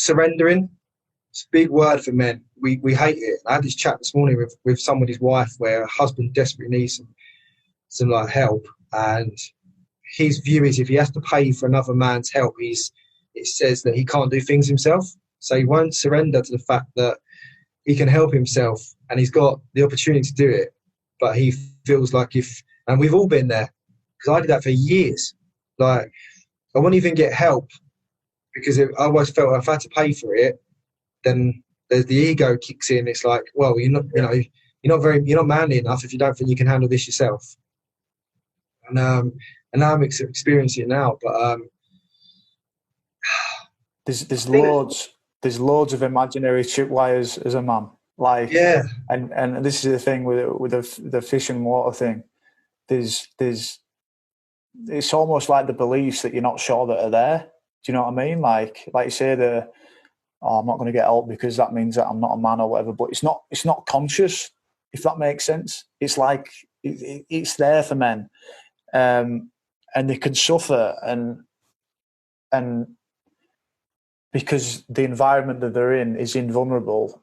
surrendering. It's a big word for men. We hate it. I had this chat this morning with somebody's wife where her husband desperately needs some like help, and his view is if he has to pay for another man's help, it says that he can't do things himself. So he won't surrender to the fact that he can help himself and he's got the opportunity to do it. But he feels like and we've all been there, because I did that for years. Like, I wouldn't even get help because I always felt if I had to pay for it, then the ego kicks in. It's like, well, you're not manly enough if you don't think you can handle this yourself. And now I'm experiencing it now. But there's loads of imaginary tripwires as a man. Like, yeah, and this is the thing with the fish and water thing. There's it's almost like the beliefs that you're not sure that are there. Do you know what I mean? Like you say, I'm not going to get help because that means that I'm not a man or whatever. But it's not conscious, if that makes sense. It's like it's there for men, and they can suffer and because the environment that they're in is invulnerable,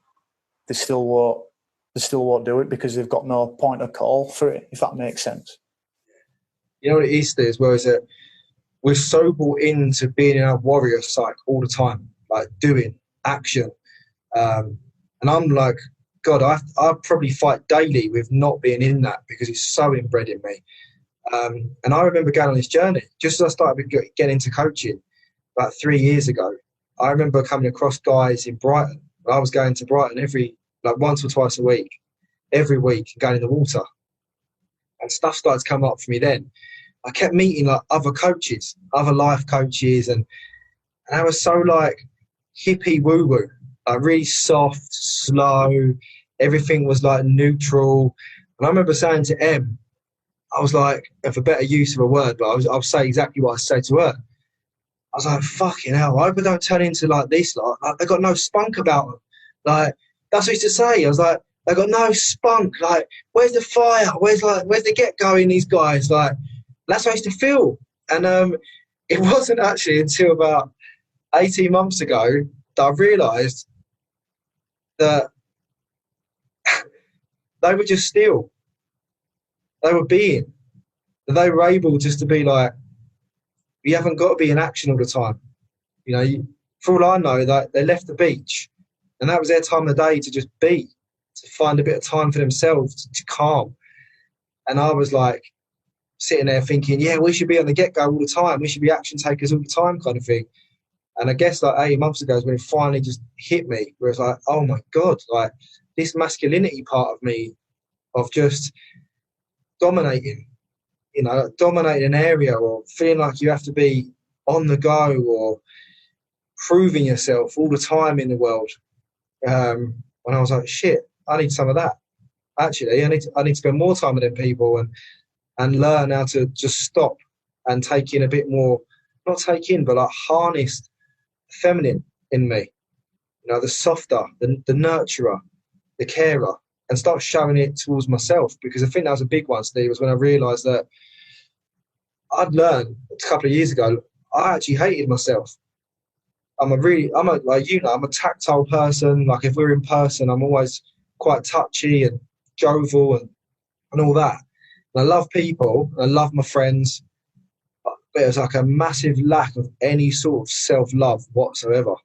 they still won't do it because they've got no point of call for it, if that makes sense. You know what it is as well, is that we're so bought into being in our warrior psyche all the time, like doing action. And I'm like, God, I probably fight daily with not being in that because it's so inbred in me. And I remember going on this journey, just as I started getting into coaching about 3 years ago. I remember coming across guys in Brighton. I was going to Brighton once or twice a week, every week, and going in the water. And stuff started to come up for me then. I kept meeting like other coaches, other life coaches, and I was so like hippie woo-woo, like really soft, slow. Everything was like neutral. And I remember saying to Em, I was like, for better use of a word, but I'll say exactly what I said to her. I was like, fucking hell, I hope I don't turn into like this. Like, they got no spunk about them. Like, that's what I used to say. I was like, they got no spunk. Like, where's the fire? Where's the get-go in these guys? Like, that's what I used to feel. And it wasn't actually until about 18 months ago that I realised that they were just still. They were being. That they were able just to be like, you haven't got to be in action all the time. You know, for all I know, they left the beach and that was their time of the day to just be, to find a bit of time for themselves, to calm. And I was like sitting there thinking, yeah, we should be on the get-go all the time. We should be action takers all the time kind of thing. And I guess like 8 months ago is when it finally just hit me, where it's like, oh my God, like this masculinity part of me of just dominating, dominating an area or feeling like you have to be on the go or proving yourself all the time in the world. When I was like, shit, I need some of that. Actually, I need to spend more time with them people and learn how to just stop and take in a bit more, not take in, but like harness the feminine in me. You know, the softer, the nurturer, the carer, and start showing it towards myself. Because I think that was a big one, Steve, was when I realised that I'd learned a couple of years ago, I actually hated myself. I'm a tactile person. Like if we're in person, I'm always quite touchy and jovial and all that. And I love people, and I love my friends, but it was like a massive lack of any sort of self-love whatsoever.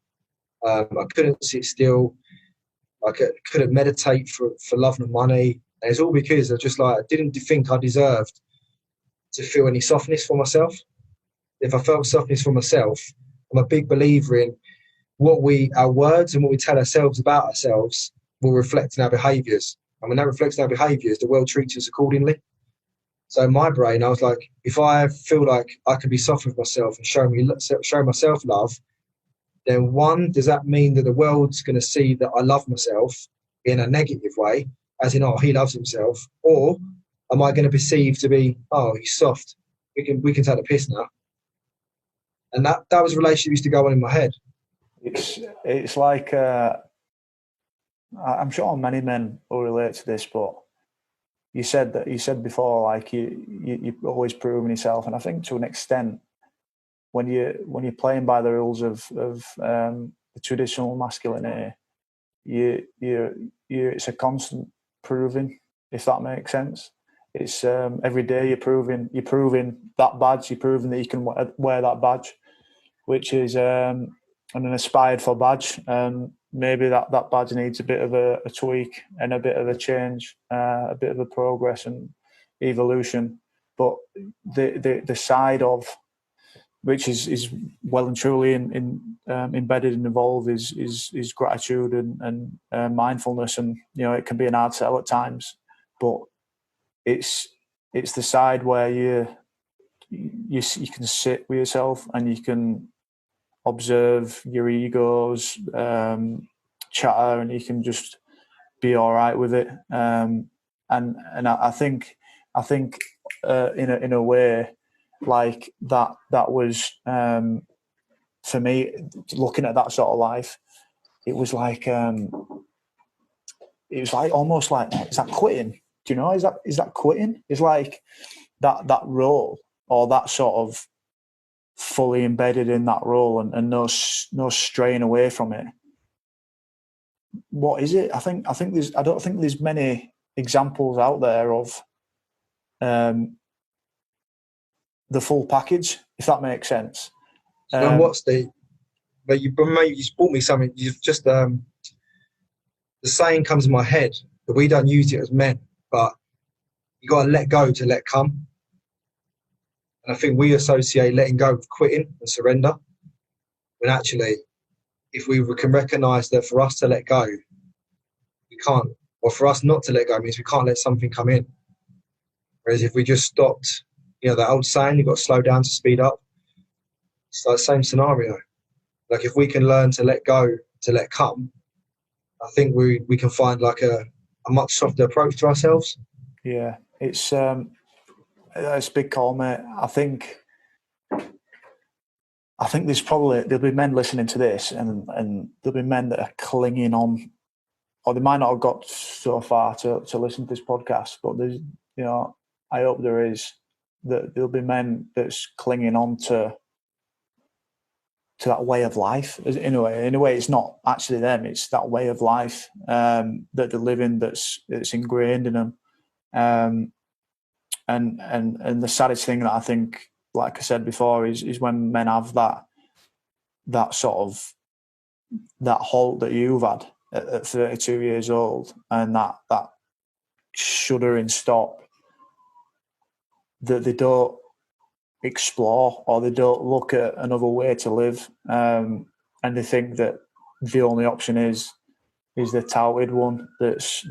I couldn't sit still. I couldn't meditate for love and money. And it's all because I didn't think I deserved to feel any softness for myself. If I felt softness for myself, I'm a big believer in our words and what we tell ourselves about ourselves will reflect in our behaviours. And when that reflects in our behaviours, the world treats us accordingly. So in my brain, I was like, if I feel like I can be soft with myself and show myself love, then one, does that mean that the world's going to see that I love myself in a negative way, as in, oh, he loves himself? Or am I going to perceive to be, oh, he's soft, we can take the piss now? And that was a relationship used to go on in my head. It's like, I'm sure many men will relate to this, but you said before, like you're always proving yourself, and I think to an extent, when you're playing by the rules of the the traditional masculinity, it's a constant proving, if that makes sense. It's every day you're proving that badge, you're proving that you can wear that badge, which is an aspired for badge. Maybe that badge needs a bit of a tweak and a bit of a change, a bit of a progress and evolution. But the side of which is well and truly embedded and involved is gratitude and mindfulness, and it can be an hard sell at times, but it's the side where you can sit with yourself and you can observe your egos chatter, and you can just be all right with it. And I think in a way, like that was for me, looking at that sort of life, it was like almost like, is that quitting? Do you know? Is that quitting? It's like that role, or that sort of fully embedded in that role and no straying away from it. What is it? I don't think there's many examples out there of the full package, if that makes sense. And what's but you just brought me something. You've just the saying comes in my head, but we don't use it as men, but you got to let go to let come. And I think we associate letting go with quitting and surrender, when actually, if we can recognize that for us to let go, we can't, or for us not to let go means we can't let something come in. Whereas if we just stopped, that old saying, you've got to slow down to speed up. It's like the same scenario. Like if we can learn to let go, to let come, I think we can find like a much softer approach to ourselves. Yeah, it's a big call, mate. I think there'll be men listening to this, and there'll be men that are clinging on, or they might not have got so far to listen to this podcast, but there's, I hope there'll be men that's clinging on to that way of life. In a way, it's not actually them; it's that way of life that they're living that's ingrained in them. And the saddest thing that I think, like I said before, is when men have that sort of that halt that you've had at 32 years old, and that shuddering stop, that they don't explore or they don't look at another way to live, and they think that the only option is the touted one that's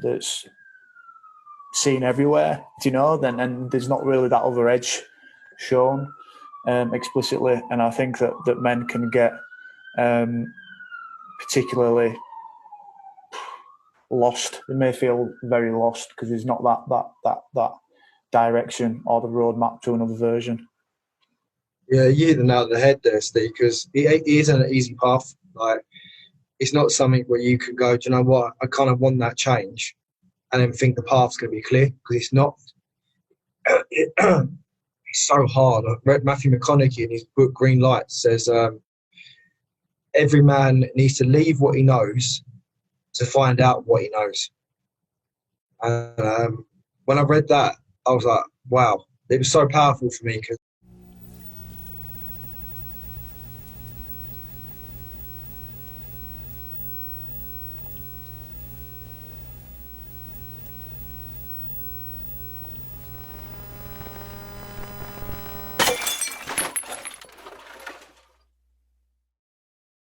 seen everywhere, then, and there's not really that other edge shown explicitly. And I think that men can get particularly lost. They may feel very lost because there's not that direction or the roadmap to another version. Yeah, you hit the nail on the head there, Steve, because it isn't an easy path. Like, it's not something where you can go, do you know what, I kind of want that change, and then think the path's going to be clear, because it's not. It's so hard. I read Matthew McConaughey in his book Green Light says every man needs to leave what he knows to find out what he knows. And when I read that, I was like, wow, it was so powerful for me, because